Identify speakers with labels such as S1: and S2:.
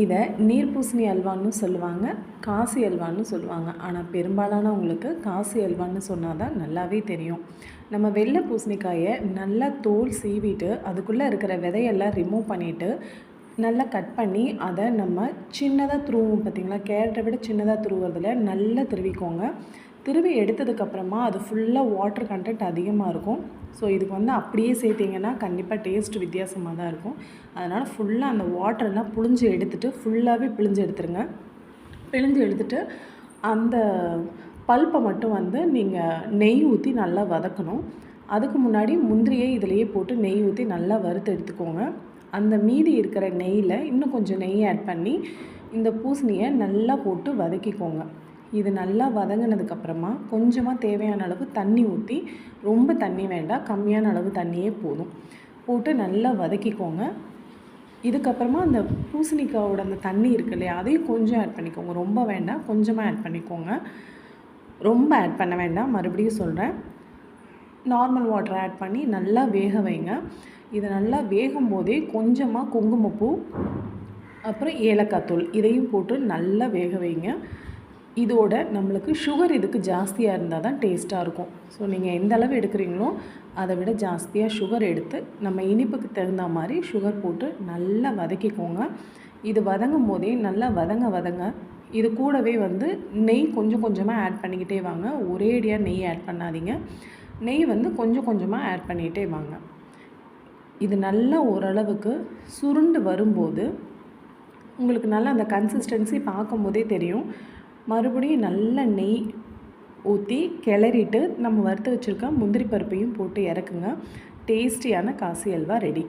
S1: இதை நீர்பூசணி அல்வான்னு சொல்லுவாங்க, காசி அல்வான்னு சொல்லுவாங்க. ஆனால் பெரும்பாலானவங்களுக்கு காசி அல்வான்னு சொன்னால் தான் நல்லாவே தெரியும். நம்ம வெள்ளை பூசணிக்காயை நல்லா தோல் சீவிட்டு அதுக்குள்ளே இருக்கிற விதையெல்லாம் ரிமூவ் பண்ணிவிட்டு நல்லா கட் பண்ணி அதை நம்ம சின்னதாக துருவோம். பார்த்திங்களா, கேரட்டை விட சின்னதாக துருவுறதுல நல்லா துருவிக்கோங்க. துருவி எடுத்ததுக்கப்புறமா அது ஃபுல்லாக வாட்டர் கண்டென்ட் அதிகமாக இருக்கும். ஸோ இதுக்கு அப்படியே சேர்த்திங்கன்னா கண்டிப்பாக டேஸ்ட் வித்தியாசமாக தான் இருக்கும். அதனால் ஃபுல்லாக அந்த வாட்டரெல்லாம் புழிஞ்சு எடுத்துகிட்டு ஃபுல்லாகவே பிழிஞ்சு எடுத்துருங்க. பிழிஞ்சு எடுத்துகிட்டு அந்த பல்ப்பை மட்டும் நீங்கள் நெய் ஊற்றி நல்லா வதக்கணும். அதுக்கு முன்னாடி முந்திரியை இதிலையே போட்டு நெய் ஊற்றி நல்லா வறுத்து எடுத்துக்கோங்க. அந்த மீதி இருக்கிற நெய்யில் இன்னும் கொஞ்சம் நெய் ஆட் பண்ணி இந்த பூசணியை நல்லா போட்டு வதக்கிக்கோங்க. இது நல்லா வதங்கினதுக்கப்புறமா கொஞ்சமாக தேவையான அளவு தண்ணி ஊற்றி, ரொம்ப தண்ணி வேண்டாம், கம்மியான அளவு தண்ணியே போதும், போட்டு நல்லா வதக்கிக்கோங்க. இதுக்கப்புறமா அந்த பூசணிக்காயோட அந்த தண்ணி இருக்கு இல்லையா, அதையும் கொஞ்சம் ஆட் பண்ணிக்கோங்க. ரொம்ப வேண்டாம், கொஞ்சமாக ஆட் பண்ணிக்கோங்க. ரொம்ப ஆட் பண்ண வேண்டாம். மறுபடியும் சொல்கிறேன், நார்மல் வாட்டர் ஆட் பண்ணி நல்லா வேக வைங்க. இது நல்லா வேகும் போதே கொஞ்சமாக குங்குமப்பூ, அப்புறம் ஏலக்காய் தூள் இதையும் போட்டு நல்லா வேக வைங்க. இதோட நம்மளுக்கு சுகர் இதுக்கு ஜாஸ்தியாக இருந்தால் தான் டேஸ்ட்டாக இருக்கும். ஸோ நீங்கள் எந்த அளவு எடுக்கிறீங்களோ அதை விட ஜாஸ்தியாக சுகர் எடுத்து நம்ம இனிப்புக்கு தகுந்த மாதிரி சுகர் போட்டு நல்லா வதக்கிக்கோங்க. இது வதங்கும் போதே நல்லா வதங்க இது கூடவே நெய் கொஞ்சம் கொஞ்சமாக ஆட் பண்ணிக்கிட்டே வாங்க. ஒரேடியாக நெய் ஆட் பண்ணாதீங்க. நெய் கொஞ்சம் கொஞ்சமாக ஆட் பண்ணிகிட்டே வாங்க. இது நல்லா ஓரளவுக்கு சுருண்டு வரும்போது உங்களுக்கு நல்லா அந்த கன்சிஸ்டன்சி பார்க்கும்போதே தெரியும். மறுபடியும் நல்ல நெய் ஊற்றி கிளறிட்டு நம்ம வறுத்து வச்சுருக்க முந்திரி பருப்பையும் போட்டு இறக்குங்க. டேஸ்டியான காசி அல்வா ரெடி.